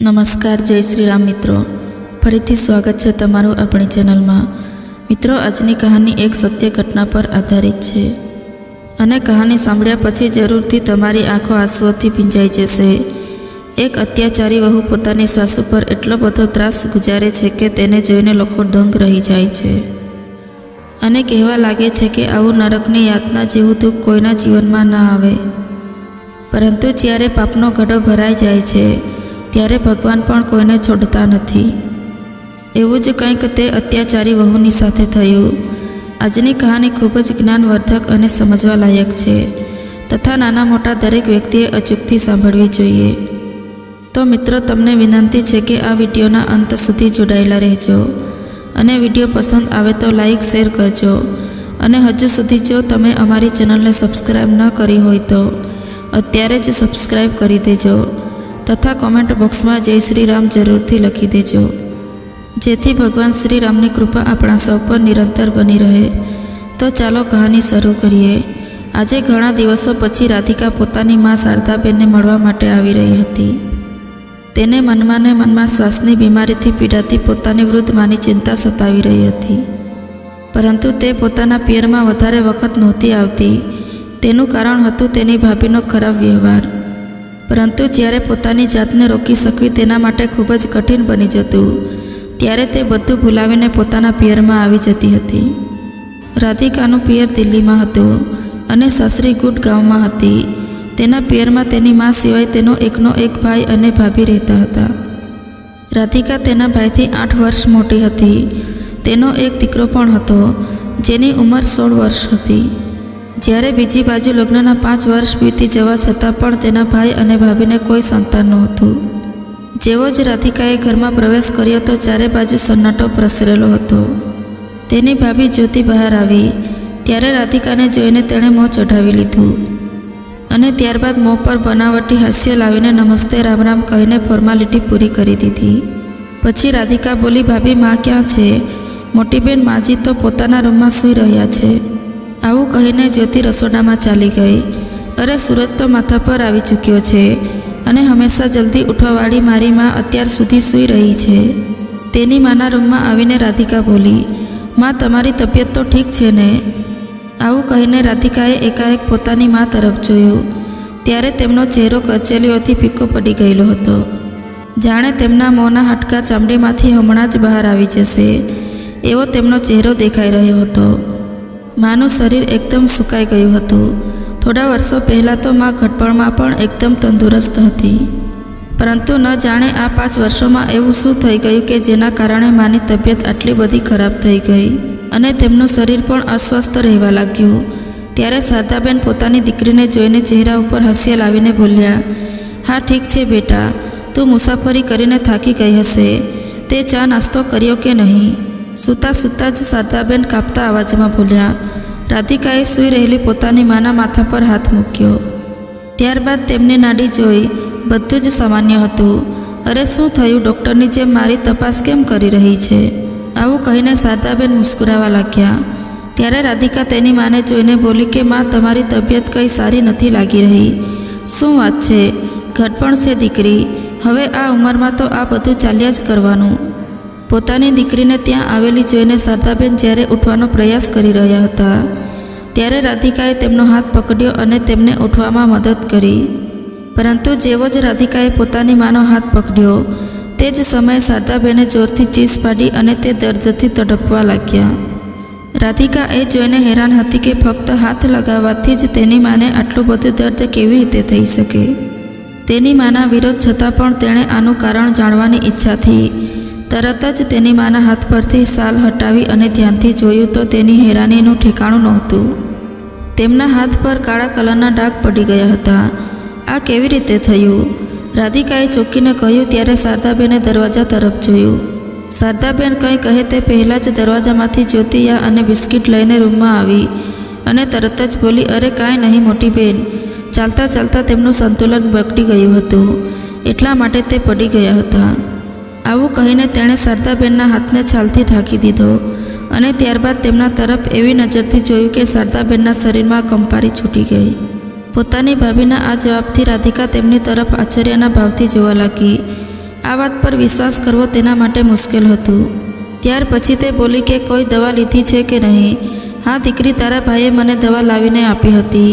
નમસ્કાર, જય શ્રી રામ મિત્રો. ફરીથી સ્વાગત છે તમારું આપણી ચેનલમાં. મિત્રો, આજની કહાની એક સત્ય ઘટના પર આધારિત છે અને કહાની સાંભળ્યા પછી જરૂરથી તમારી આંખો આંસુઓથી ભીંજાઈ જશે. એક અત્યાચારી વહુ પોતાની સાસુ પર એટલો બધો ત્રાસ ગુજારે છે કે તેને જોઈને લોકો દંગ રહી જાય છે અને કહેવા લાગે છે કે આવું નરકની યાતના જેવું દુઃખ કોઈના જીવનમાં ન આવે. પરંતુ જ્યારે પાપનો ગડો ભરાઈ જાય છે ત્યારે ભગવાન પણ કોઈને છોડતા નથી. એવું જ કંઈક તે અત્યાચારી વહુની સાથે થયું. આજની કહાની ખૂબ જ જ્ઞાનવર્ધક અને સમજવા લાયક છે તથા નાના મોટા દરેક વ્યક્તિએ અચૂકથી સાંભળવી જોઈએ. તો મિત્રો, તમને વિનંતી છે કે આ વિડીયોના અંત સુધી જોડાયેલા રહેજો અને વિડીયો પસંદ આવે તો લાઈક શેર કરજો. અને હજુ સુધી જો તમે અમારી ચેનલને સબસ્ક્રાઈબ ન કરી હોય તો અત્યારે જ સબસ્ક્રાઈબ કરી દેજો તથા કોમેન્ટ બોક્સમાં જય શ્રી રામ જરૂરથી લખી દેજો, જેથી ભગવાન શ્રી રામની કૃપા આપણા સૌ પર નિરંતર બની રહે. તો ચાલો કહાની શરૂ કરીએ. આજે ઘણા દિવસો પછી રાધિકા પોતાની મા શારદાબેનને મળવા માટે આવી રહી હતી. તેને મનમાં ને મનમાં શ્વાસની બીમારીથી પીડાતી પોતાની વૃદ્ધ માની ચિંતા સતાવી રહી હતી. પરંતુ તે પોતાના પિયરમાં વધારે વખત નહોતી આવતી. તેનું કારણ હતું તેની ભાભીનો ખરાબ વ્યવહાર. પરંતુ જ્યારે પોતાની જાતને રોકી શકવી તેના માટે ખૂબ જ કઠિન બની જતું, ત્યારે તે બધું ભૂલાવીને પોતાના પિયરમાં આવી જતી હતી. રાધિકાનું પિયર દિલ્હીમાં હતું અને સાસરી ગુડગાંવમાં હતી. તેના પિયરમાં તેની મા સિવાય તેનો એકનો એક ભાઈ અને ભાભી રહેતા હતા. રાધિકા તેના ભાઈથી 8 વર્ષ મોટી હતી. તેનો એક દીકરો પણ હતો જેની ઉંમર 16 વર્ષ હતી. જ્યારે બીજી બાજુ લગ્નના 5 વર્ષ વીતી જવા છતાં પણ તેના ભાઈ અને ભાભીને કોઈ સંતાન નહોતું. જેવો જ રાધિકાએ ઘરમાં પ્રવેશ કર્યો તો ચારે બાજુ સન્નાટો પ્રસરેલો હતો. તેની ભાભી જ્યોતિ બહાર આવી ત્યારે રાધિકાને જોઈને તેણે મોં ચઢાવી લીધું અને ત્યારબાદ મોં પર બનાવટી હાસ્ય લાવીને નમસ્તે રામ રામ કહીને ફોર્માલિટી પૂરી કરી દીધી. પછી રાધિકા બોલી, ભાભી, માં ક્યાં છે? મોટી બેન માજી તો પોતાના રૂમમાં સૂઈ રહ્યા છે. આવું કહીને જ્યોતિ રસોડામાં ચાલી ગઈ. અરે, સૂરજ તો માથા પર આવી ચૂક્યો છે અને હંમેશા જલ્દી ઉઠવાવાળી મારી માં અત્યાર સુધી સૂઈ રહી છે. તેની માના રૂમમાં આવીને રાધિકા બોલી, માં, તમારી તબિયત તો ઠીક છે ને? આવું કહીને રાધિકાએ એકાએક પોતાની મા તરફ જોયું ત્યારે તેમનો ચહેરો કરચલીઓથી ફીકો પડી ગયેલો હતો. જાણે તેમના મોંના હાડકાં ચામડીમાંથી હમણાં જ બહાર આવી જશે એવો તેમનો ચહેરો દેખાઈ રહ્યો હતો. માનું શરીર એકદમ સુકાઈ ગયું હતું. થોડા વર્ષો પહેલાં તો મા ઘટપણમાં પણ એકદમ તંદુરસ્ત હતી. પરંતુ ન જાણે આ 5 વર્ષોમાં એવું શું થઈ ગયું કે જેના કારણે માની તબિયત આટલી બધી ખરાબ થઈ ગઈ અને તેમનું શરીર પણ અસ્વસ્થ રહેવા લાગ્યું. ત્યારે શારદાબેન પોતાની દીકરીને જોઈને ચહેરા ઉપર હાસ્ય લાવીને બોલ્યા, હા, ઠીક છે બેટા, તું મુસાફરી કરીને થાકી ગઈ હશે. તે ચા નાસ્તો કર્યો કે નહીં? સૂતા સૂતા જ શારદાબેન કાપતા અવાજમાં બોલ્યા. રાધિકાએ સૂઈ રહેલી પોતાની માના માથા પર હાથ મૂક્યો. ત્યારબાદ તેમની નાડી જોઈ બધું જ સામાન્ય હતું. અરે, શું થયું? ડૉક્ટરની જેમ મારી તપાસ કેમ કરી રહી છે? આવું કહીને શારદાબેન મુસ્કુરાવા લાગ્યા. ત્યારે રાધિકા તેની માને જોઈને બોલી કે માં, તમારી તબિયત કંઈ સારી નથી લાગી રહી. શું વાત છે? ઘટપણ છે દીકરી. હવે આ ઉંમરમાં તો આ બધું ચાલ્યા જ કરવાનું. પોતાની દીકરીને ત્યાં આવેલી જોઈને શારદાબેન જ્યારે ઉઠવાનો પ્રયાસ કરી રહ્યા હતા ત્યારે રાધિકાએ તેમનો હાથ પકડ્યો અને તેમને ઉઠવામાં મદદ કરી. પરંતુ જેવો જ રાધિકાએ પોતાની માનો હાથ પકડ્યો તે જ સમયે શારદાબેને જોરથી ચીસ પાડી અને તે દર્દથી તડપવા લાગ્યા. રાધિકા એ જોઈને હેરાન હતી કે ફક્ત હાથ લગાવવાથી જ તેની માને આટલું બધું દર્દ કેવી રીતે થઈ શકે. તેની માના વિરોધ છતાં પણ તેણે આનું કારણ જાણવાની ઈચ્છાથી તરત જ તેની માના હાથ પરથી શાલ હટાવી અને ધ્યાનથી જોયું તો તેની હેરાનીનું ઠેકાણું નહોતું. તેમના હાથ પર કાળા કલરના ડાઘ પડી ગયા હતા. આ કેવી રીતે થયું? રાધિકાએ ચોંકીને કહ્યું. ત્યારે શારદાબેને દરવાજા તરફ જોયું. શારદાબેન કંઈ કહે તે પહેલાં જ દરવાજામાંથી જ્યોતિયા અને બિસ્કિટ લઈને રૂમમાં આવી અને તરત જ બોલી, અરે, કાંઈ નહીં મોટી બેન. ચાલતા ચાલતા તેમનું સંતુલન બગડી ગયું હતું એટલા માટે તે પડી ગયા હતા. આવું કહીને તેણે શારદાબેનના હાથને છાલથી ઢાંકી દીધો અને ત્યારબાદ તેમના તરફ એવી નજરથી જોયું કે શારદાબેનના શરીરમાં કંપારી છૂટી ગઈ. પોતાની ભાભીના આ જવાબથી રાધિકા તેમની તરફ આશ્ચર્યના ભાવથી જોવા લાગી. આ વાત પર વિશ્વાસ કરવો તેના માટે મુશ્કેલ હતું. ત્યાર પછી તે બોલી કે કોઈ દવા લીધી છે કે નહીં? હા દીકરી, તારા ભાઈએ મને દવા લાવીને આપી હતી.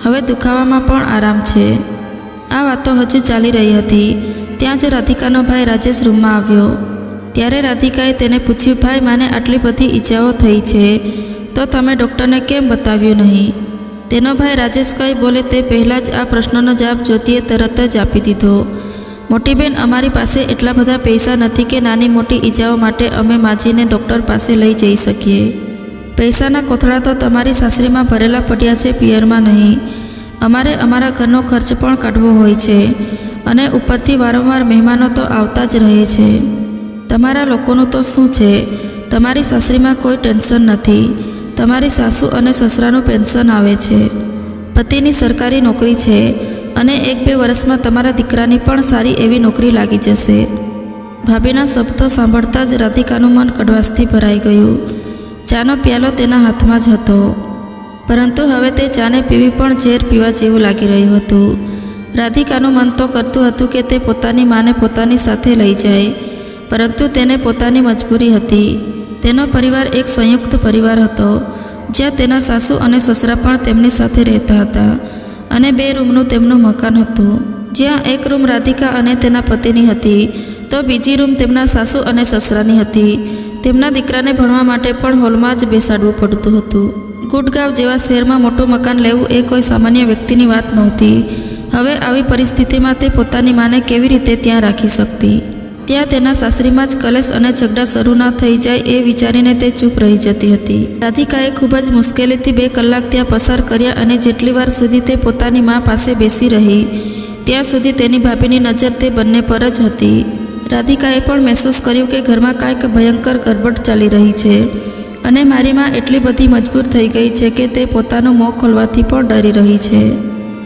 હવે દુખાવામાં પણ આરામ છે. આ વાતો હજુ ચાલી રહી હતી ત્યાં જ રાધિકાનો ભાઈ રાજેશ રૂમમાં આવ્યો. ત્યારે રાધિકાએ તેને પૂછ્યું, ભાઈ, મને આટલી બધી ઈજાઓ થઈ છે તો તમે ડૉક્ટરને કેમ બતાવ્યું નહીં? તેનો ભાઈ રાજેશ કંઈ બોલે તે પહેલાં જ આ પ્રશ્નનો જવાબ જ્યોતિએ તરત જ આપી દીધો. મોટી બેન, અમારી પાસે એટલા બધા પૈસા નથી કે નાની મોટી ઈજાઓ માટે અમે માજીને ડૉક્ટર પાસે લઈ જઈ શકીએ. પૈસાના કોથળા તો તમારી સાસરીમાં ભરેલા પડ્યા છે, પિયરમાં નહીં. અમારે અમારા ઘરનો ખર્ચ પણ કાઢવો હોય છે અને ઉપરથી વારંવાર મહેમાનો તો આવતા જ રહે છે. તમારા લોકોનું તો શું છે? તમારી સાસરીમાં કોઈ ટેન્શન નથી. તમારી સાસુ અને સસરાનું પેન્શન આવે છે. પતિની સરકારી નોકરી છે અને 1-2 વર્ષમાં તમારા દીકરાની પણ સારી એવી નોકરી લાગી જશે. ભાભીના શબ્દો સાંભળતા જ રાધિકાનું મન કડવાશથી ભરાઈ ગયું. ચાનો પ્યાલો તેના હાથમાં જ હતો, પરંતુ હવે તે ચાને પીવી પણ ઝેર પીવા જેવું લાગી રહ્યું હતું. રાધિકાનું મન તો કરતું હતું કે તે પોતાની માને પોતાની સાથે લઈ જાય, પરંતુ તેને પોતાની મજબૂરી હતી. તેનો પરિવાર એક સંયુક્ત પરિવાર હતો, જ્યાં તેના સાસુ અને સસરા પણ તેમની સાથે રહેતા હતા અને 2 રૂમનું તેમનું મકાન હતું, જ્યાં એક રૂમ રાધિકા અને તેના પતિની હતી તો બીજી રૂમ તેમના સાસુ અને સસરાની હતી. તેમના દીકરાને ભણવા માટે પણ હોલમાં જ બેસાડવું પડતું હતું. ગુડગાંવ જેવા શહેરમાં મોટું મકાન લેવું એ કોઈ સામાન્ય વ્યક્તિની વાત નહોતી. હવે આવી પરિસ્થિતિમાં તે પોતાની માને કેવી રીતે ત્યાં રાખી શકતી? ત્યાં તેના સાસરીમાં જ કલેશ અને ઝઘડા શરૂ ન થઈ જાય એ વિચારીને તે ચૂપ રહી જતી હતી. રાધિકાએ ખૂબ જ મુશ્કેલીથી 2 કલાક ત્યાં પસાર કર્યા અને જેટલી વાર સુધી તે પોતાની મા પાસે બેસી રહી ત્યાં સુધી તેની ભાભીની નજર તે બંને પર જ હતી. રાધિકાએ પણ મહેસૂસ કર્યું કે ઘરમાં કાંઈક ભયંકર ગરબડ ચાલી રહી છે અને મારી મા એટલી બધી મજબૂર થઈ ગઈ છે કે તે પોતાનું મોં ખોલવાથી પણ ડરી રહી છે.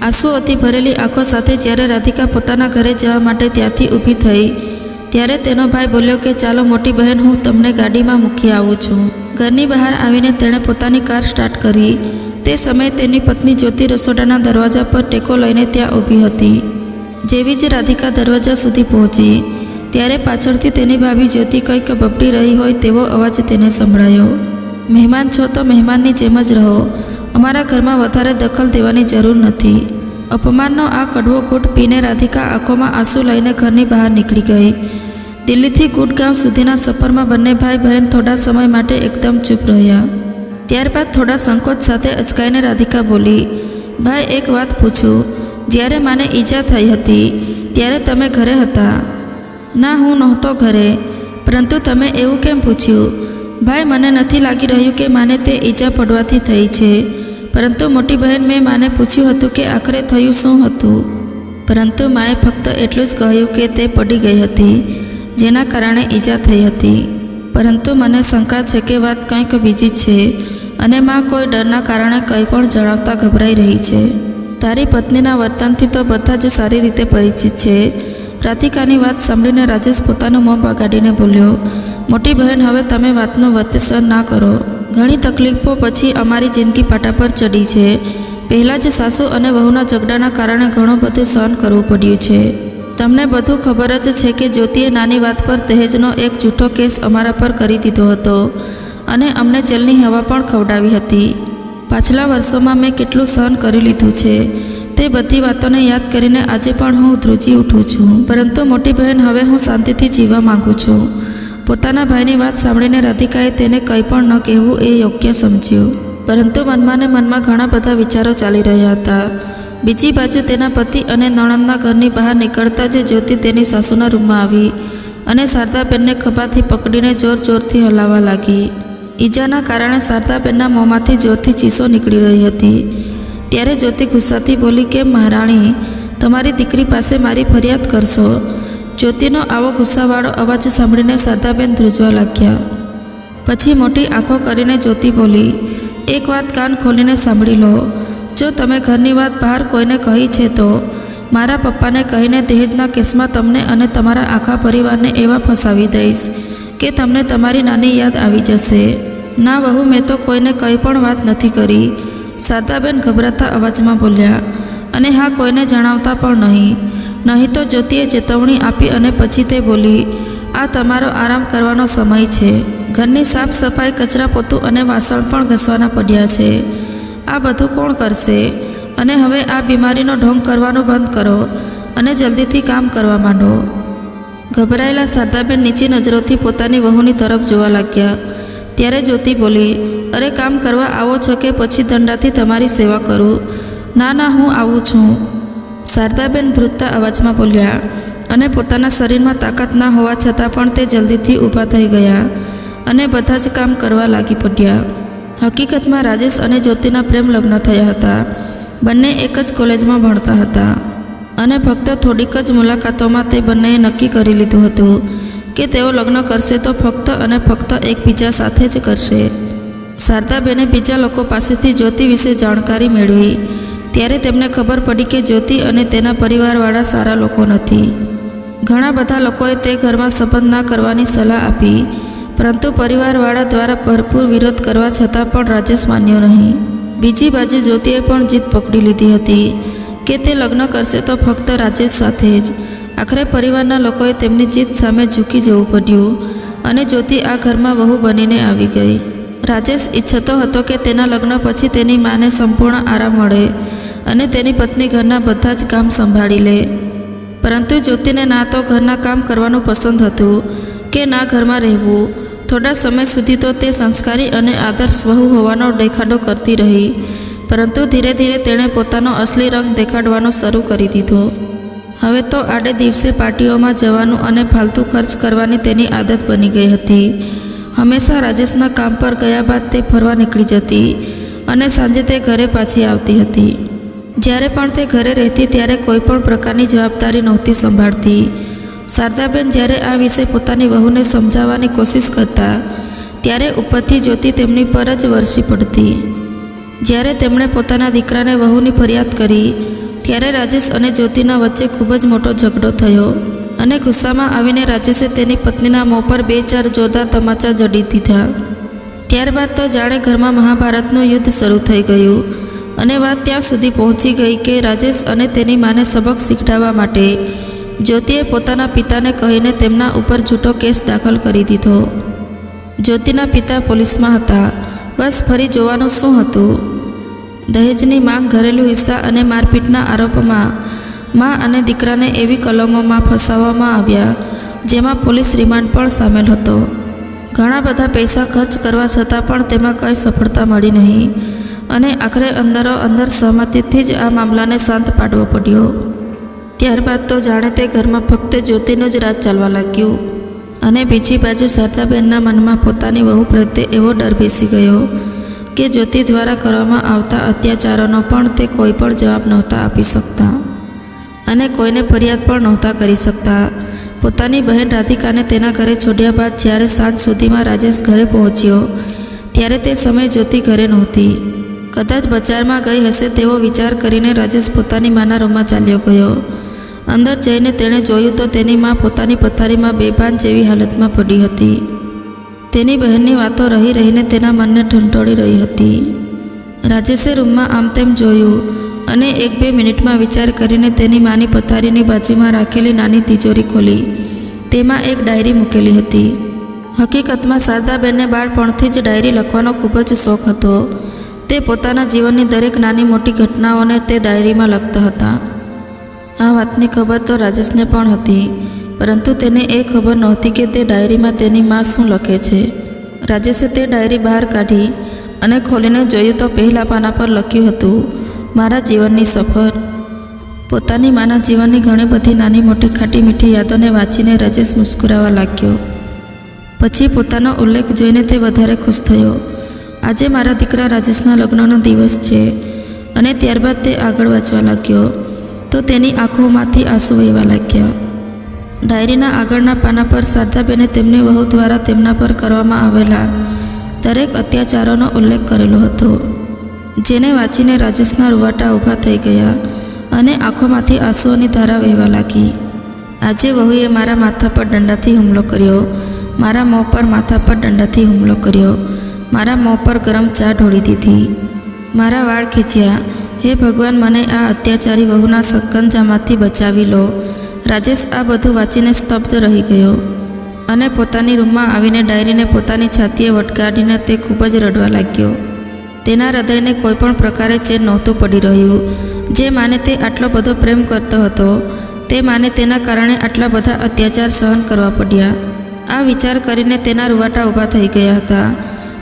આંસુઓથી ભરેલી આંખો સાથે જ્યારે રાધિકા પોતાના ઘરે જવા માટે ત્યાંથી ઊભી થઈ ત્યારે તેનો ભાઈ બોલ્યો કે ચાલો મોટી બહેન, હું તમને ગાડીમાં મૂકી આવું છું. ઘરની બહાર આવીને તેણે પોતાની કાર સ્ટાર્ટ કરી. તે સમયે તેની પત્ની જ્યોતિ રસોડાના દરવાજા પર ટેકો લઈને ત્યાં ઊભી હતી. જેવી જ રાધિકા દરવાજા સુધી પહોંચી ત્યારે પાછળથી તેની ભાભી જ્યોતિ કંઈક બબડી રહી હોય તેવો અવાજ તેને સંભળાયો. મહેમાન છો તો મહેમાનની જેમ જ રહો. અમારા ઘરમાં વધારે દખલ દેવાની જરૂર નથી. અપમાનનો આ કડવો ઘૂંટ પીને રાધિકા આંખોમાં આંસુ લઈને ઘરની બહાર નીકળી ગઈ. દિલ્હીથી ગુડગાંવ સુધીના સફરમાં બંને ભાઈ બહેન થોડા સમય માટે એકદમ ચૂપ રહ્યા. ત્યારબાદ થોડા સંકોચ સાથે અચકાઈને રાધિકા બોલી, ભાઈ, એક વાત પૂછું. જ્યારે માને ઈજા થઈ હતી ત્યારે તમે ઘરે હતા? ના, હું નહોતો ઘરે. પરંતુ તમે એવું કેમ પૂછ્યું? ભાઈ, મને નથી લાગી રહ્યું કે માને તે ઈજા પડવાથી થઈ છે, પરંતુ મોટી બહેન, મેં માને પૂછ્યું હતું કે આખરે થયું શું હતું. પરંતુ માએ ફક્ત એટલું જ કહ્યું કે તે પડી ગઈ હતી, જેના કારણે ઈજા થઈ હતી. પરંતુ મને શંકા છે કે વાત કંઈક બીજી જ છે અને માં કોઈ ડરના કારણે કંઈ પણ જણાવતા ગભરાઈ રહી છે. તારી પત્નીના વર્તનથી તો બધા જ સારી રીતે પરિચિત છે. રાધિકાની વાત સાંભળીને રાજેશ પોતાનું મોં બગાડીને બોલ્યો, મોટી બહેન, હવે તમે વાતનો વતેસર ના કરો. ઘણી તકલીફો પછી અમારી જિંદગી પાટા પર ચડી છે. પહેલાં જ સાસુ અને વહુના ઝઘડાના કારણે ઘણું બધું સહન કરવું પડ્યું છે. તમને બધું ખબર જ છે કે જ્યોતિએ નાની વાત પર દહેજનો એક જૂઠો કેસ અમારા પર કરી દીધો હતો અને અમને જેલની હવા પણ ખવડાવી હતી. પાછલા વર્ષોમાં મેં કેટલું સહન કરી લીધું છે તે બધી વાતોને યાદ કરીને આજે પણ હું ધ્રુજી ઉઠું છું. પરંતુ મોટી બહેન, હવે હું શાંતિથી જીવવા માંગુ છું. પોતાના ભાઈની વાત સાંભળીને રાધિકાએ તેને કંઈ પણ ન કહેવું એ યોગ્ય સમજ્યું, પરંતુ મનમાં ને મનમાં ઘણા બધા વિચારો ચાલી રહ્યા હતા. બીજી બાજુ તેના પતિ અને નણંદના ઘરની બહાર નીકળતા જ જ્યોતિ તેની સાસુના રૂમમાં આવી અને શારદાબેનને ખભાથી પકડીને જોર જોરથી હલાવવા લાગી. ઈજાના કારણે શારદાબેનના મોંમાંથી જોરથી ચીસો નીકળી રહી હતી. ત્યારે જ્યોતિ ગુસ્સાથી બોલી, કેમ મહારાણી, તમારી દીકરી પાસે મારી ફરિયાદ કરશો? જ્યોતિનો આવો ગુસ્સાવાળો અવાજ સાંભળીને શારદાબેન ધ્રુજવા લાગ્યા. પછી મોટી આંખો કરીને જ્યોતિ બોલી, એક વાત કાન ખોલીને સાંભળી લો. જો તમે ઘરની વાત બહાર કોઈને કહી છે તો મારા પપ્પાને કહીને દહેજના કેસમાં તમને અને તમારા આખા પરિવારને એવા ફસાવી દઈશ કે તમને તમારી નાની યાદ આવી જશે. ના વહુ, મેં તો કોઈને કંઈ પણ વાત નથી કરી, શારદાબેન ગભરાતા અવાજમાં બોલ્યા. અને હા, કોઈને જણાવતા પણ નહીં. નહીં તો જ્યોતિએ ચેતવણી આપી અને પછી તે બોલી, આ તમારો આરામ કરવાનો સમય છે. ઘરની સાફ સફાઈ, કચરા પોતું અને વાસણ પણ ઘસવાના પડ્યા છે. આ બધું કોણ કરશે? અને હવે આ બીમારીનો ઢોંગ કરવાનું બંધ કરો અને જલ્દીથી કામ કરવા માંડો. ગભરાયેલા શારદાબેન નીચી નજરોથી પોતાની વહુની તરફ જોવા લાગ્યા. ત્યારે જ્યોતિ બોલી, અરે કામ કરવા આવો છો કે પછી દંડાથી તમારી સેવા કરું? ના ના, હું આવું છું. શારદાબેન ધ્રુજતા અવાજમાં બોલ્યા અને પોતાના શરીરમાં તાકાત ના હોવા છતાં પણ તે જલ્દીથી ઊભા થઈ ગયા અને બધા જ કામ કરવા લાગી પડ્યા. હકીકતમાં રાજેશ અને જ્યોતિના પ્રેમ લગ્ન થયા હતા. બંને એક જ કોલેજમાં ભણતા હતા અને ફક્ત થોડીક જ મુલાકાતોમાં તે બંનેએ નક્કી કરી લીધું હતું કે તેઓ લગ્ન કરશે તો ફક્ત અને ફક્ત એકબીજા સાથે જ કરશે. શારદાબેને બીજા લોકો પાસેથી જ્યોતિ વિશે જાણકારી મેળવી ત્યારે તેમને ખબર પડી કે જ્યોતિ અને તેના પરિવારવાળા સારા લોકો નથી. ઘણા બધા લોકોએ તે ઘરમાં સંબંધ ના કરવાની સલાહ આપી, પરંતુ પરિવારવાળા દ્વારા ભરપૂર વિરોધ કરવા છતાં પણ રાજેશ માન્યો નહીં. બીજી બાજુ જ્યોતિએ પણ જીદ પકડી લીધી હતી કે તે લગ્ન કરશે તો ફક્ત રાજેશ સાથે જ. આખરે પરિવારના લોકોએ તેમની જીદ સામે ઝૂકી જવું પડ્યું અને જ્યોતિ આ ઘરમાં વહુ બનીને આવી ગઈ. રાજેશ ઈચ્છતો હતો કે તેના લગ્ન પછી તેની માને સંપૂર્ણ આરામ મળે અને તેની પત્ની ઘરના બધા જ કામ સંભાળી લે, પરંતુ જ્યોતિને ના તો ઘરના કામ કરવાનું પસંદ હતું કે ના ઘરમાં રહેવું. થોડા સમય સુધી તો તે સંસ્કારી અને આદર્શ વહુ હોવાનો દેખાડો કરતી રહી, પરંતુ ધીરે ધીરે તેણે પોતાનો અસલી રંગ દેખાડવાનો શરૂ કરી દીધો. હવે તો આડે દિવસે પાર્ટીઓમાં જવાનું અને ફાલતુ ખર્ચ કરવાની તેની આદત બની ગઈ હતી. હંમેશા રાજેશના કામ પર ગયા બાદ તે ફરવા નીકળી જતી અને સાંજે તે ઘરે પાછી આવતી હતી. જ્યારે પણ તે ઘરે રહેતી ત્યારે કોઈ પણ પ્રકારની જવાબદારી નહોતી સંભાળતી. શારદાબેન જ્યારે આ વિશે પોતાની વહુને સમજાવવાની કોશિશ કરતા ત્યારે ઉપરથી જ્યોતિ તેમની પર જ વરસી પડતી. જ્યારે તેમણે પોતાના દીકરાને વહુની ફરિયાદ કરી ત્યારે રાજેશ અને જ્યોતિના વચ્ચે ખૂબ જ મોટો ઝઘડો થયો અને ગુસ્સામાં આવીને રાજેશે તેની પત્નીના મોં પર 2-4 જોરદાર તમાચા જડી દીધા. ત્યારબાદ તો જાણે ઘરમાં મહાભારતનું યુદ્ધ શરૂ થઈ ગયું અને વાત ત્યાં સુધી પહોંચી ગઈ કે રાજેશ અને તેની માને સબક શીખડાવવા માટે જ્યોતિએ પોતાના પિતાને કહીને તેમના ઉપર જૂઠો કેસ દાખલ કરી દીધો. જ્યોતિના પિતા પોલીસમાં હતા. બસ ફરી જોવાનું શું હતું? દહેજની માંગ, ઘરેલું હિસ્સા અને મારપીટના આરોપમાં મા અને દીકરાને એવી કલમોમાં ફસાવવામાં આવ્યા જેમાં પોલીસ રિમાન્ડ પણ સામેલ હતો. ઘણા બધા પૈસા ખર્ચ કરવા છતાં પણ તેમાં કંઈ સફળતા મળી નહીં અને આખરે અંદરો અંદર સહમતિથી જ આ મામલાને શાંત પાડવો પડ્યો. ત્યારબાદ તો જાણે તે ઘરમાં ફક્ત જ્યોતિનું જ રાજ ચાલવા લાગ્યું અને બીજી બાજુ શારદાબેનના મનમાં પોતાની વહુ પ્રત્યે એવો ડર બેસી ગયો કે જ્યોતિ દ્વારા કરવામાં આવતા અત્યાચારોનો પણ તે કોઈ પણ જવાબ નહોતા આપી શકતા અને કોઈને ફરિયાદ પણ નહોતા કરી શકતા. પોતાની બહેન રાધિકાને તેના ઘરે છોડ્યા બાદ જ્યારે સાંજ સુધીમાં રાજેશ ઘરે પહોંચ્યો ત્યારે તે સમયે જ્યોતિ ઘરે નહોતી. કદાચ બજારમાં ગઈ હશે તેવો વિચાર કરીને રાજેશ પોતાની માના રૂમમાં ચાલ્યો ગયો. અંદર જઈને તેણે જોયું તો તેની મા પોતાની પથારીમાં બેભાન જેવી હાલતમાં પડી હતી. તેની બહેનની વાતો રહી રહીને તેના મનને ઠંટોળી રહી હતી. રાજેશે રૂમમાં આમ તેમ જોયું અને 1-2 મિનિટમાં વિચાર કરીને તેની માની પથારીની બાજુમાં રાખેલી નાની તિજોરી ખોલી. તેમાં એક ડાયરી મૂકેલી હતી. હકીકતમાં શારદાબેનને બાળપણથી જ ડાયરી લખવાનો ખૂબ જ શોખ હતો. તે પોતાના જીવનની દરેક નાની મોટી ઘટનાઓને તે ડાયરીમાં લખતા હતા. આ વાતની ખબર તો રાજેશને પણ હતી, પરંતુ તેને એ ખબર નહોતી કે તે ડાયરીમાં તેની મા શું લખે છે. રાજેશે તે ડાયરી બહાર કાઢી અને ખોલીને જોયું તો પહેલા પાના પર લખ્યું હતું, મારા જીવનની સફર. પોતાની માના જીવનની ઘણી બધી નાની મોટી ખાટી મીઠી યાદોને વાંચીને રાજેશ મુસ્કરાવા લાગ્યો. પછી પોતાનો ઉલ્લેખ જોઈને તે વધારે ખુશ થયો. આજે મારા દીકરા રાજેશના લગ્નનો દિવસ છે. અને ત્યારબાદ તે આગળ વાંચવા લાગ્યો તો તેની આંખોમાંથી આંસુ વહેવા લાગ્યા. ડાયરીના આગળના પાના પર શારદાબેને તેમની વહુ દ્વારા તેમના પર કરવામાં આવેલા દરેક અત્યાચારોનો ઉલ્લેખ કરેલો હતો, જેને વાંચીને રાજેશના રૂવાટા ઊભા થઈ ગયા અને આંખોમાંથી આંસુઓની ધારા વહેવા લાગી. આજે વહુએ મારા માથા પર દંડાથી હુમલો કર્યો, મારા મોં પર માથા પર દંડાથી હુમલો કર્યો, મારા મોં પર ગરમ ચા ઢોળી દીધી, મારા વાળ ખેંચ્યા. હે ભગવાન, મને આ અત્યાચારી વહુના સકંજામાંથી બચાવી લો. રાજેશ આ બધું વાંચીને સ્તબ્ધ રહી ગયો અને પોતાની રૂમમાં આવીને ડાયરીને પોતાની છાતીએ વટગાડીને તે ખૂબ જ રડવા લાગ્યો. તેના હૃદયને કોઈ પણ પ્રકારે ચેન નહોતું પડી રહ્યું. જે માને તે આટલો બધો પ્રેમ કરતો હતો તે માને તેના કારણે આટલા બધા અત્યાચાર સહન કરવા પડ્યા. આ વિચાર કરીને તેના રૂવાટા ઊભા થઈ ગયા હતા.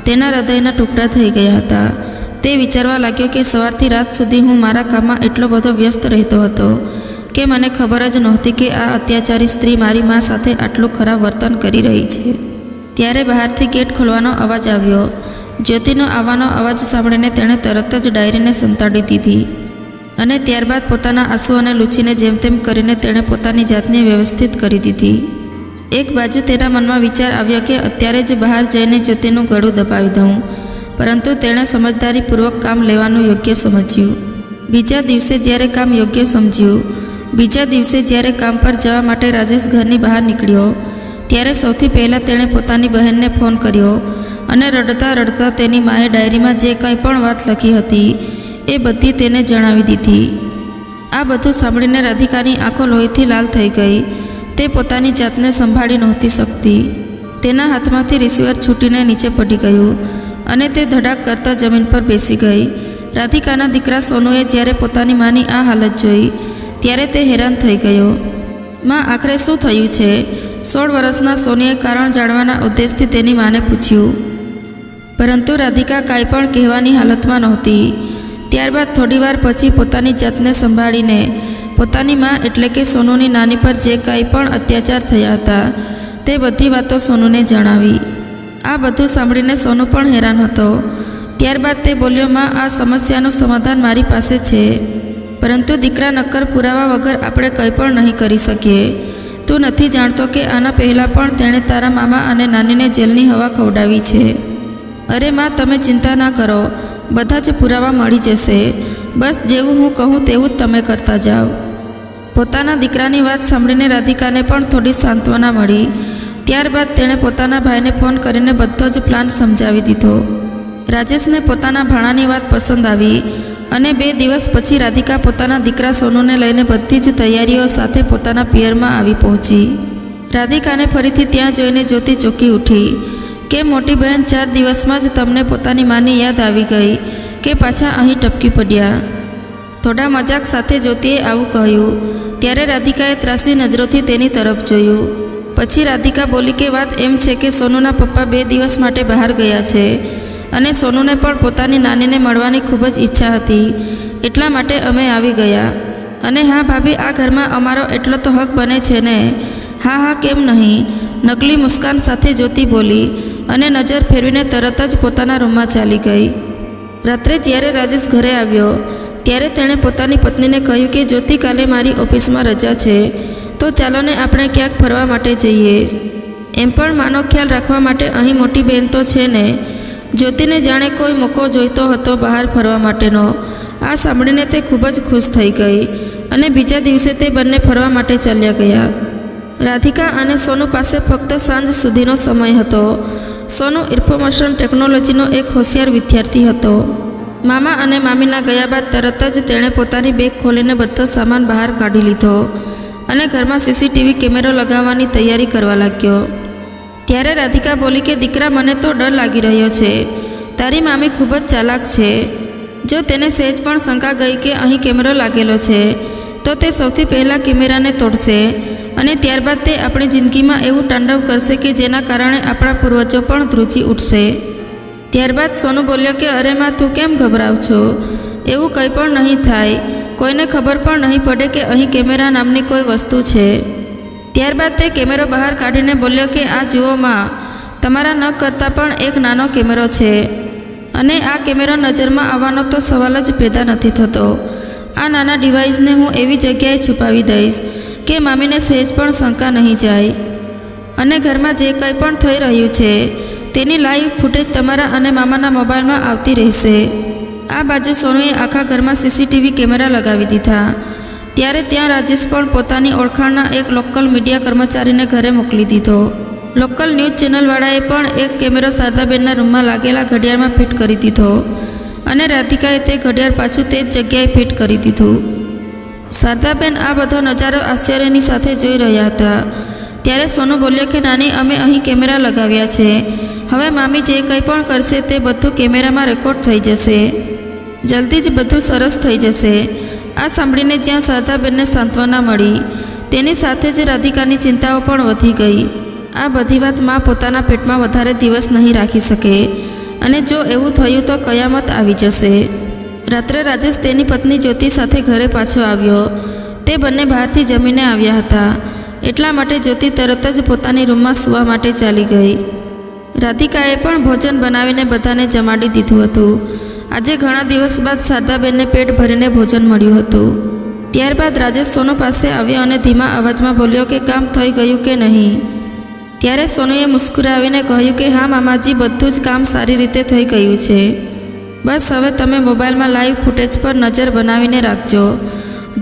તેના હૃદયના ટુકડા થઈ ગયા હતા. તે વિચારવા લાગ્યો કે સવારથી રાત સુધી હું મારા કામમાં એટલો બધો વ્યસ્ત રહેતો હતો કે મને ખબર જ નહોતી કે આ અત્યાચારી સ્ત્રી મારી મા સાથે આટલું ખરાબ વર્તન કરી રહી છે. ત્યારે બહારથી ગેટ ખોલવાનો અવાજ આવ્યો. જ્યોતિનો આવવાનો અવાજ સાંભળીને તેણે તરત જ ડાયરીને સંતાડી દીધી અને ત્યારબાદ પોતાના આંસુઓને લૂછીને જેમ તેમ કરીને તેણે પોતાની જાતને વ્યવસ્થિત કરી દીધી. એક બાજુ તેના મનમાં વિચાર આવ્યો કે અત્યારે જ બહાર જઈને જ્યોતિનું ગળું દબાવી દઉં, પરંતુ તેણે સમજદારીપૂર્વક કામ લેવાનું યોગ્ય સમજ્યું. બીજા દિવસે જ્યારે કામ પર જવા માટે રાજેશ ઘરની બહાર નીકળ્યો ત્યારે સૌથી પહેલાં તેણે પોતાની બહેનને ફોન કર્યો અને રડતા રડતા તેની માએ ડાયરીમાં જે કંઈ પણ વાત લખી હતી એ બધી તેને જણાવી દીધી. આ બધું સાંભળીને રાધિકાની આંખો લોહીથી લાલ થઈ ગઈ. તે પોતાની જાતને સંભાળી નહોતી શકતી. તેના હાથમાંથી રિસીવર છૂટીને નીચે પડી ગયું અને તે ધડાક કરતાં જમીન પર બેસી ગઈ. રાધિકાના દીકરા સોનુએ જ્યારે પોતાની માની આ હાલત જોઈ ત્યારે તે હેરાન થઈ ગયો. માં, આખરે શું થયું છે? 16 વર્ષના સોનીએ કારણ જાણવાના ઉદ્દેશથી તેની માને પૂછ્યું, પરંતુ રાધિકા કાંઈ પણ કહેવાની હાલતમાં નહોતી. ત્યારબાદ થોડીવાર પછી પોતાની જાતને સંભાળીને પોતાની મા એટલે કે સોનુની નાની પર જે કાંઈ પણ અત્યાચાર થયા હતા તે બધી વાતો સોનુને જણાવી. આ બધું સાંભળીને સોનુ પણ હેરાન હતો. ત્યારબાદ તે બોલ્યો, માં, આ સમસ્યાનું સમાધાન મારી પાસે છે, પરંતુ દીકરા, નક્કર પુરાવા વગર આપણે કંઈ પણ નહીં કરી શકીએ. તું નથી જાણતો કે આના પહેલાં પણ તેણે તારા મામા અને નાનીને જેલની હવા ખવડાવી છે. અરે માં, તમે ચિંતા ના કરો, બધા જ પુરાવા મળી જશે. બસ જેવું હું કહું તેવું જ તમે કરતા જાઓ. પોતાના દીકરાની વાત સાંભળીને રાધિકાને પણ થોડી સાંત્વના મળી. ત્યારબાદ તેણે પોતાના ભાઈને ફોન કરીને બધો જ પ્લાન સમજાવી દીધો. રાજેશને પોતાના ભાણાની વાત પસંદ આવી અને 2 દિવસ પછી રાધિકા પોતાના દીકરા સોનુને લઈને બધી જ તૈયારીઓ સાથે પોતાના પિયરમાં આવી પહોંચી. રાધિકાને ફરીથી ત્યાં જોઈને જ્યોતિ ચોંકી ઉઠી કે મોટી બહેન, 4 દિવસમાં જ તમને પોતાની માની યાદ આવી ગઈ કે પાછા અહીં ટપકી પડ્યા? થોડા મજાક સાથે જ્યોતિએ આવું કહ્યું. ત્યારે રાધિકાએ ત્રાસી નજરોથી તેની તરફ જોયું. પછી રાધિકા બોલી કે વાત એમ છે કે સોનુના પપ્પા 2 દિવસ માટે બહાર ગયા છે અને સોનુને પણ પોતાની નાનીને મળવાની ખૂબ જ ઈચ્છા હતી, એટલા માટે અમે આવી ગયા. અને હા ભાભી, આ ઘરમાં અમારો એટલો તો હક બને છે ને? હા હા, કેમ નહીં? નકલી મુસ્કાન સાથે જ્યોતિ બોલી અને નજર ફેરવીને તરત જ પોતાના રૂમમાં ચાલી ગઈ. રાત્રે જ્યારે રાજેશ ઘરે આવ્યો ત્યારે તેણે પોતાની પત્નીને કહ્યું કે જ્યોતિ, કાલે મારી ઓફિસમાં રજા છે, તો ચાલોને આપણે ક્યાંક ફરવા માટે જઈએ. એમ પણ માનો ખ્યાલ રાખવા માટે અહીં મોટી બહેન તો છે ને. જ્યોતિને જાણે કોઈ મોકો જોઈતો હતો બહાર ફરવા માટેનો. આ સાંભળીને તે ખૂબ જ ખુશ થઈ ગઈ અને બીજા દિવસે તે બંને ફરવા માટે ચાલ્યા ગયા. રાધિકા અને સોનુ પાસે ફક્ત સાંજ સુધીનો સમય હતો. સોનુ ઇન્ફોર્મેશન ટેકનોલોજીનો એક હોશિયાર વિદ્યાર્થી હતો. મામા અને મામીના ગયા બાદ તરત જ તેણે પોતાની બેગ ખોલીને બધો સામાન બહાર કાઢી લીધો અને ઘરમાં સીસીટીવી કેમેરો લગાવવાની તૈયારી કરવા લાગ્યો. ત્યારે રાધિકા બોલી કે દીકરા, મને તો ડર લાગી રહ્યો છે. તારી મામી ખૂબ જ ચાલાક છે. જો તેને સહેજ પણ શંકા ગઈ કે અહીં કેમેરો લાગેલો છે તો તે સૌથી પહેલાં કેમેરાને તોડશે અને ત્યારબાદ તે આપણી જિંદગીમાં એવું તાંડવ કરશે કે જેના કારણે આપણા પૂર્વજો પણ ધ્રુજી ઉઠશે. ત્યારબાદ સોનુ બોલ્યો કે અરે માં, તું કેમ ગભરાવ છો? એવું કંઈ પણ નહીં થાય. કોઈને ખબર પણ નહીં પડે કે અહીં કેમેરા નામની કોઈ વસ્તુ છે. ત્યારબાદ તે કેમેરો બહાર કાઢીને બોલ્યો કે આ જુઓ માં, તમારા નખ કરતાં પણ એક નાનો કેમેરો છે અને આ કેમેરો નજરમાં આવવાનો તો સવાલ જ પેદા નથી થતો. આ નાના ડિવાઇસને હું એવી જગ્યાએ છુપાવી દઈશ કે મામીને સહેજ પણ શંકા નહીં જાય અને ઘરમાં જે કંઈ પણ થઈ રહ્યું છે તેની લાઈવ ફૂટેજ તમારા અને મામાના મોબાઈલમાં આવતી રહેશે. આ બાજુ સોનુએ આખા ઘરમાં સીસીટીવી કેમેરા લગાવી દીધા. ત્યારે ત્યાં રાજેશ પણ પોતાની ઓળખાણના એક લોકલ મીડિયા કર્મચારીને ઘરે મોકલી દીધો. લોકલ ન્યૂઝ ચેનલવાળાએ પણ એક કેમેરો શારદાબેનના રૂમમાં લાગેલા ઘડિયાળમાં ફિટ કરી દીધો અને રાધિકાએ તે ઘડિયાળ પાછું તે જ જગ્યાએ ફિટ કરી દીધું. શારદાબેન આ બધો નજારો આશ્ચર્યની સાથે જોઈ રહ્યા હતા. ત્યારે સોનુ બોલ્યો કે નાની, અમે અહીં કેમેરા લગાવ્યા છે. હવે મામી જે કંઈ પણ કરશે તે બધું કેમેરામાં રેકોર્ડ થઈ જશે. જલ્દી જ બધું સરસ થઈ જશે. આ સાંભળીને જ્યાં શારદાબેનને સાંત્વના મળી, તેની સાથે જ રાધિકાની ચિંતાઓ પણ વધી ગઈ. આ બધી વાત માં પોતાના પેટમાં વધારે દિવસ નહીં રાખી શકે, અને જો એવું થયું તો કયામત આવી જશે. રાત્રે રાજેશ તેની પત્ની જ્યોતિ સાથે ઘરે પાછો આવ્યો. તે બંને બહારથી જમીને આવ્યા હતા. એટલા માટે જ્યોતિ તરત જ પોતાની રૂમમાં સૂવા માટે ચાલી ગઈ. રાધિકાએ પણ ભોજન બનાવીને બધાને જમાડી દીધું હતું. આજે ઘણા દિવસ બાદ શારદાબેનને પેટ ભરીને ભોજન મળ્યું હતું. ત્યારબાદ રાજેશ સોનુ પાસે આવ્યો અને ધીમા અવાજમાં બોલ્યો કે કામ થઈ ગયું કે નહીં. ત્યારે સોનુએ મુસ્કુરાવીને કહ્યું કે હા મામાજી, બધું જ કામ સારી રીતે થઈ ગયું છે. બસ હવે તમે મોબાઈલમાં લાઈવ ફૂટેજ પર નજર બનાવીને રાખજો.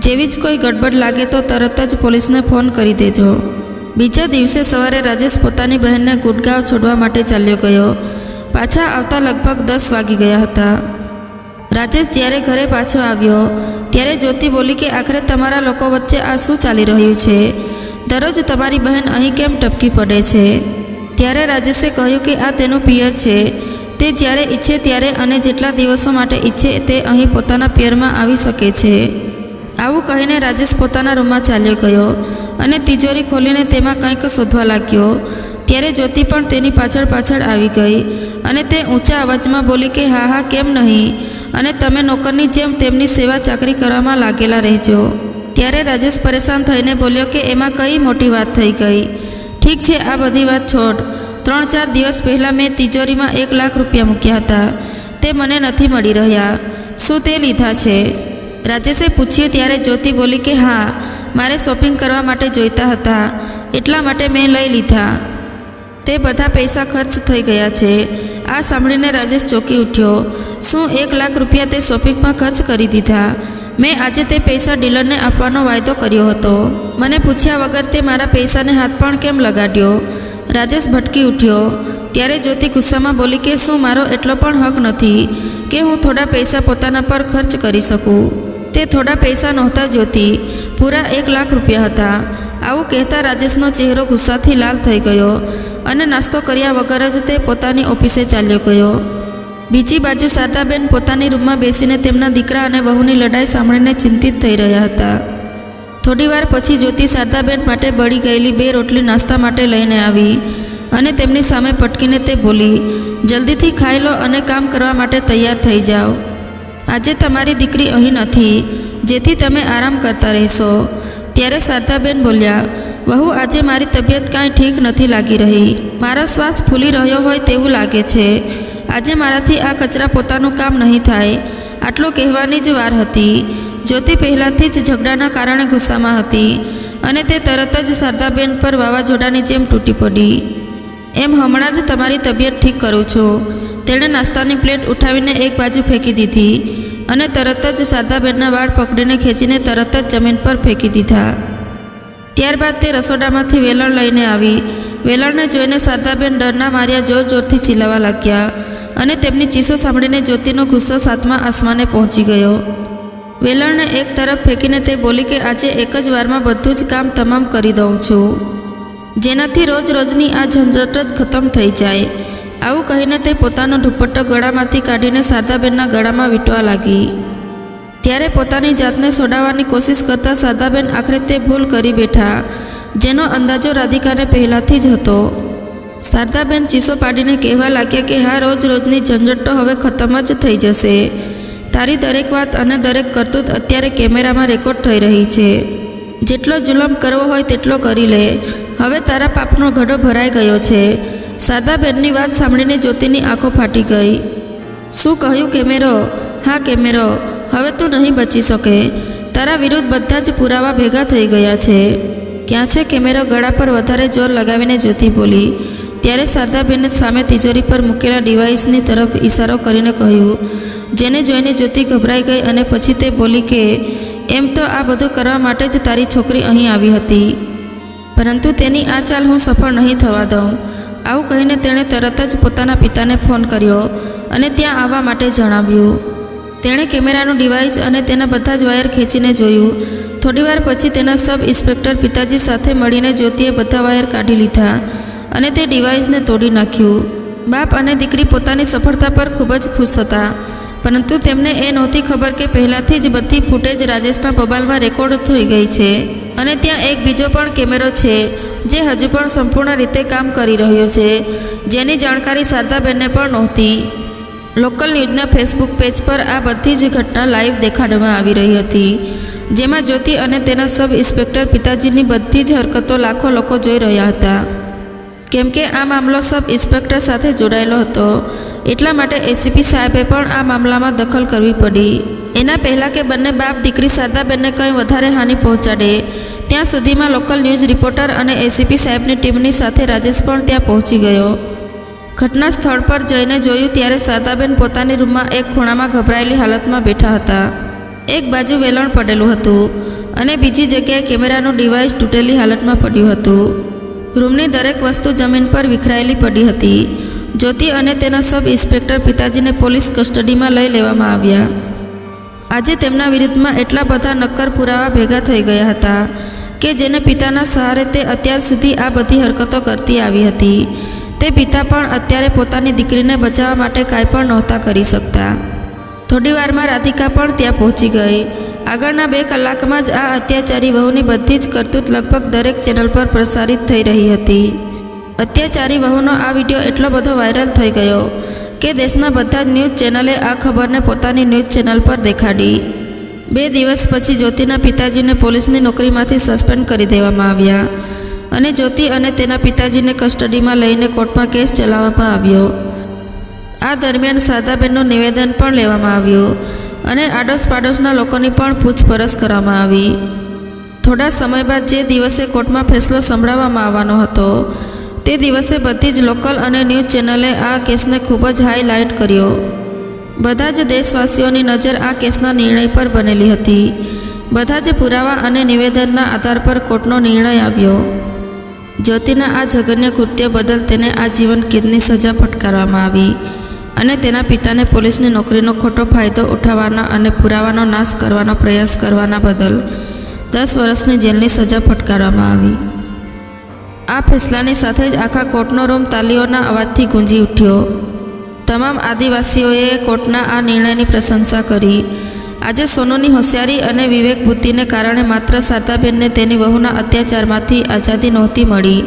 જેવી જ કોઈ ગડબડ લાગે તો તરત જ પોલીસને ફોન કરી દેજો. બીજા દિવસે સવારે રાજેશ પોતાની બહેનને ગુડગાંવ છોડવા માટે ચાલ્યો ગયો. પાછા આવતા લગભગ 10 વાગી ગયા હતા. રાજેશ જ્યારે ઘરે પાછો આવ્યો ત્યારે જ્યોતિ બોલી કે આખરે તમારા લોકો વચ્ચે આ શું ચાલી રહ્યું છે? દરરોજ તમારી બહેન અહીં કેમ ટપકી પડે છે? ત્યારે રાજેશે કહ્યું કે આ તેનું પિયર છે. તે જ્યારે ઈચ્છે ત્યારે અને જેટલા દિવસો માટે ઈચ્છે તે અહીં પોતાના પિયરમાં આવી શકે છે. આવું કહીને રાજેશ પોતાના રૂમમાં ચાલ્યો ગયો અને તિજોરી ખોલીને તેમાં કંઈક શોધવા લાગ્યો. ત્યારે જ્યોતિ પણ તેની પાછળ પાછળ આવી ગઈ અને તે ઊંચા અવાજમાં બોલી કે હા હા, કેમ નહીં, અને તમે નોકરની જેમ તેમની સેવા ચાકરી કરવામાં લાગેલા રહેજો. ત્યારે રાજેશ પરેશાન થઈને બોલ્યો કે એમાં કઈ મોટી વાત થઈ ગઈ. ઠીક છે, આ બધી વાત છોડ. 3-4 દિવસ પહેલાં મેં તિજોરીમાં 1 લાખ રૂપિયા મૂક્યા હતા. તે મને નથી મળી રહ્યા. શું તે લીધા છે? રાજેશે પૂછ્યું. ત્યારે જ્યોતિ બોલી કે હા, મારે શોપિંગ કરવા માટે જોઈતા હતા, એટલા માટે મેં લઈ લીધા. તે બધા પૈસા ખર્ચ થઈ ગયા છે. આ સાંભળીને રાજેશ ચોંકી ઉઠ્યો. શું 1 લાખ રૂપિયા તે શોપિંગમાં ખર્ચ કરી દીધા? મેં આજે તે પૈસા ડીલરને આપવાનો વાયદો કર્યો હતો. મને પૂછ્યા વગર તે મારા પૈસાને હાથ પણ કેમ લગાડ્યો? રાજેશ ભટકી ઉઠ્યો. ત્યારે જ્યોતિ ગુસ્સામાં બોલી કે શું મારો એટલો પણ હક નથી કે હું થોડા પૈસા પોતાના પર ખર્ચ કરી શકું? તે થોડા પૈસા નહોતા જ્યોતિ, પૂરા 1 લાખ રૂપિયા હતા. આવું કહેતા રાજેશનો ચહેરો ગુસ્સાથી લાલ થઈ ગયો અને નાસ્તો કર્યા વગર જ તે પોતાની ઓફિસે ચાલ્યો ગયો. બીજી બાજુ શારદાબેન પોતાની રૂમમાં બેસીને તેમના દીકરા અને વહુની લડાઈ સાંભળીને ચિંતિત થઈ રહ્યા હતા. થોડીવાર પછી જ્યોતિ શારદાબેન માટે બળી ગયેલી 2 રોટલી નાસ્તા માટે લઈને આવી અને તેમની સામે પટકીને તે બોલી, જલ્દીથી ખાઈ લો અને કામ કરવા માટે તૈયાર થઈ જાઓ. આજે તમારી દીકરી અહીં નથી, જેથી તમે આરામ કરતા રહેશો. ત્યારે શારદાબેન બોલ્યા, વહુ, આજે મારી તબિયત કાંઈ ઠીક નથી લાગી રહી. મારો શ્વાસ ફૂલી રહ્યો હોય તેવું લાગે છે. આજે મારાથી આ કચરા પોતાનું કામ નહીં થાય. આટલું કહેવાની જ વાર હતી. જ્યોતિ પહેલાંથી જ ઝઘડાના કારણે ગુસ્સામાં હતી અને તે તરત જ શારદાબેન પર વાવાઝોડાની જેમ તૂટી પડી. એમ હમણાં જ તમારી તબિયત ઠીક કરું છું. તેણે નાસ્તાની પ્લેટ ઉઠાવીને એક બાજુ ફેંકી દીધી અને તરત જ શારદાબેનના વાળ પકડીને ખેંચીને તરત જ જમીન પર ફેંકી દીધા. ત્યારબાદ તે રસોડામાંથી વેલણ લઈને આવી. વેલણને જોઈને શારદાબેન ડરના માર્યા જોર જોરથી ચીલાવા લાગ્યા અને તેમની ચીસો સાંભળીને જ્યોતિનો ગુસ્સો 7મા આસમાને પહોંચી ગયો. વેલણને એક તરફ ફેંકીને તે બોલી કે આજે એક જ વારમાં બધું જ કામ તમામ કરી દઉં છું, જેનાથી રોજ રોજની આ ઝંઝટ જ ખતમ થઈ જાય. આવું કહીને તે પોતાનો દુપટ્ટો ગળામાંથી કાઢીને શારદાબેનના ગળામાં વીંટવા લાગી. ત્યારે પોતાની જાતને છોડાવવાની કોશિશ કરતા શારદાબેન આખરે તે ભૂલ કરી બેઠા, જેનો અંદાજો રાધિકાને પહેલાંથી જ હતો. શારદાબેન ચીસો પાડીને કહેવા લાગ્યા કે હા, રોજ રોજની ઝંઝટ તો હવે ખતમ જ થઈ જશે. તારી દરેક વાત અને દરેક કરતૂત અત્યારે કેમેરામાં રેકોર્ડ થઈ રહી છે. જેટલો જુલમ કરવો હોય તેટલો કરી લે. હવે તારા પાપનો ઘડો ભરાઈ ગયો છે. શારદાબેનની વાત સાંભળીને જ્યોતિની આંખો ફાટી ગઈ. શું કહ્યું? કેમેરો? હા, કેમેરો. હવે તું નહીં બચી શકે. તારા વિરુદ્ધ બધા જ પુરાવા ભેગા થઈ ગયા છે. ક્યાં છે કેમેરો? ગળા પર વધારે જોર લગાવીને જ્યોતિ બોલી. ત્યારે શારદાબેને સામે તિજોરી પર મૂકેલા ડિવાઇસની તરફ ઇશારો કરીને કહ્યું, જેને જોઈને જ્યોતિ ગભરાઈ ગઈ અને પછી તે બોલી કે એમ તો આ બધું કરવા માટે જ તારી છોકરી અહીં આવી હતી, પરંતુ તેની આ ચાલ હું સફળ નહીં થવા દઉં. આવું કહીને તેણે તરત જ પોતાના પિતાને ફોન કર્યો અને ત્યાં આવવા માટે જણાવ્યું. તેણે કેમેરાનું ડિવાઇસ અને તેના બધા જ વાયર ખેંચીને જોયું થોડીવાર પછી તેના સબ ઇન્સ્પેક્ટર પિતાજી સાથે મળીને જ્યોતિએ બધા વાયર કાઢી લીધા અને તે ડિવાઇસને તોડી નાખ્યું. બાપ અને દીકરી પોતાની સફળતા પર ખૂબ જ ખુશ હતા, પરંતુ તેમને એ નહોતી ખબર કે પહેલાંથી જ બધી ફૂટેજ રાજેશના મોબાઈલમાં રેકોર્ડ થઈ ગઈ છે અને ત્યાં એક બીજો પણ કેમેરો છે જે હજુ પણ સંપૂર્ણ રીતે કામ કરી રહ્યો છે, જેની જાણકારી શારદાબેનને પણ નહોતી. લોકલ ન્યૂઝના ફેસબુક પેજ પર આ બધી જ ઘટના લાઈવ દેખાડવામાં આવી રહી હતી, જેમાં જ્યોતિ અને તેના સબ ઇન્સ્પેક્ટર પિતાજીની બધી જ હરકતો લાખો લોકો જોઈ રહ્યા હતા. કેમ કે આ મામલો સબ ઇન્સ્પેક્ટર સાથે જોડાયેલો હતો, એટલા માટે એસીપી સાહેબે પણ આ મામલામાં દખલ કરવી પડી. એના પહેલાં કે બંને બાપ દીકરી શારદાબેનને કંઈ વધારે હાનિ પહોંચાડે ત્યાં સુધીમાં લોકલ ન્યૂઝ રિપોર્ટર અને એસીપી સાહેબની ટીમની સાથે રાજેશ પણ ત્યાં પહોંચી ગયો. ઘટના સ્થળ પર જઈને જોયું ત્યારે શારદાબેન પોતાની રૂમમાં એક ખૂણામાં ગભરાયેલી હાલતમાં બેઠા હતા. એક બાજુ વેલણ પડેલું હતું અને બીજી જગ્યાએ કેમેરાનું ડિવાઇસ તૂટેલી હાલતમાં પડ્યું હતું. રૂમની દરેક વસ્તુ જમીન પર વિખરાયેલી પડી હતી. જ્યોતિ અને તેના સબ ઇન્સ્પેક્ટર પિતાજીને પોલીસ કસ્ટડીમાં લઈ લેવામાં આવ્યા. આજે તેમના વિરુદ્ધમાં એટલા બધા નક્કર પુરાવા ભેગા થઈ ગયા હતા કે જેને પિતાના સહારે તે અત્યાર સુધી આ બધી હરકતો કરતી આવી હતી. તે પિતા પણ અત્યારે પોતાની દીકરીને બચાવવા માટે કાંઈ પણ નહોતા કરી શકતા. થોડી વારમાં રાધિકા પણ ત્યાં પહોંચી ગઈ. આગળના 2 કલાકમાં જ આ અત્યાચારી વહુની બધી જ કરતૂત લગભગ દરેક ચેનલ પર પ્રસારિત થઈ રહી હતી. અત્યાચારી વહુનો આ વિડીયો એટલો બધો વાયરલ થઈ ગયો કે દેશના બધા જ ન્યૂઝ ચેનલે આ ખબરને પોતાની ન્યૂઝ ચેનલ પર દેખાડી. 2 દિવસ પછી જ્યોતિના પિતાજીને પોલીસની નોકરીમાંથી સસ્પેન્ડ કરી દેવામાં આવ્યા અને જ્યોતિ અને તેના પિતાજીને કસ્ટડીમાં લઈને કોર્ટમાં કેસ ચલાવવામાં આવ્યો. આ દરમિયાન શારદાબેનનું નિવેદન પણ લેવામાં આવ્યું અને આડોશ પાડોશના લોકોની પણ પૂછપરછ કરવામાં આવી. થોડા સમય બાદ જે દિવસે કોર્ટમાં ફેસલો સંભળાવવામાં આવવાનો હતો તે દિવસે બધી જ લોકલ અને ન્યૂઝ ચેનલે આ કેસને ખૂબ જ હાઈલાઇટ કર્યો. બધા જ દેશવાસીઓની નજર આ કેસના નિર્ણય પર બનેલી હતી. બધા જ પુરાવા અને નિવેદનના આધાર પર કોર્ટનો નિર્ણય આવ્યો. જ્યોતિના આ જઘન્ય કૃત્ય બદલ તેને આજીવન કેદની સજા ફટકારવામાં આવી અને તેના પિતાને પોલીસની નોકરીનો ખોટો ફાયદો ઉઠાવવાના અને પુરાવાનો નાશ કરવાનો પ્રયાસ કરવાના બદલ 10 વર્ષની જેલની સજા ફટકારવામાં આવી. આ ફેસલાની સાથે જ આખા કોર્ટનો રૂમ તાલીઓના અવાજથી ગુંજી ઉઠ્યો. તમામ આદિવાસીઓએ કોર્ટના આ નિર્ણયની પ્રશંસા કરી. આજે સોનુની હોશિયારી અને વિવેક બુદ્ધિને કારણે માત્ર શારદાબેનને તેની વહુના અત્યાચારમાંથી આઝાદી નહોતી મળી,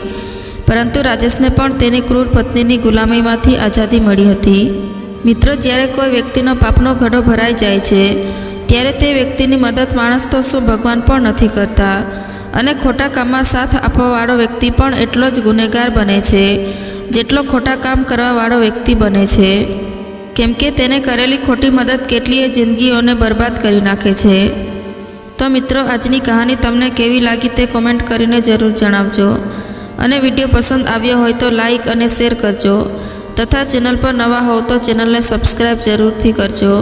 પરંતુ રાજેશને પણ તેની ક્રૂર પત્નીની ગુલામીમાંથી આઝાદી મળી હતી. મિત્રો, જ્યારે કોઈ વ્યક્તિનો પાપનો ઘડો ભરાઈ જાય છે ત્યારે તે વ્યક્તિની મદદ માણસ તો શું ભગવાન પણ નથી કરતા અને ખોટા કામમાં સાથ આપવાવાળો વ્યક્તિ પણ એટલો જ ગુનેગાર બને છે જેટલો ખોટા કામ કરવાવાળો વ્યક્તિ બને છે. કેમ કે તેને કરેલી ખોટી મદદ કેટલીય જિંદગીઓને બરબાદ કરી નાખે છે. તો મિત્રો, આજની કહાની તમને કેવી લાગી તે કોમેન્ટ કરીને જરૂર જણાવજો અને વિડીયો પસંદ આવ્યો હોય તો લાઈક અને શેર કરજો તથા ચેનલ પર નવા હોવ તો ચેનલને સબસ્ક્રાઈબ જરૂરથી કરજો.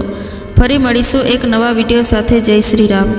ફરી મળીશું એક નવા વિડીયો સાથે. જય શ્રી રામ.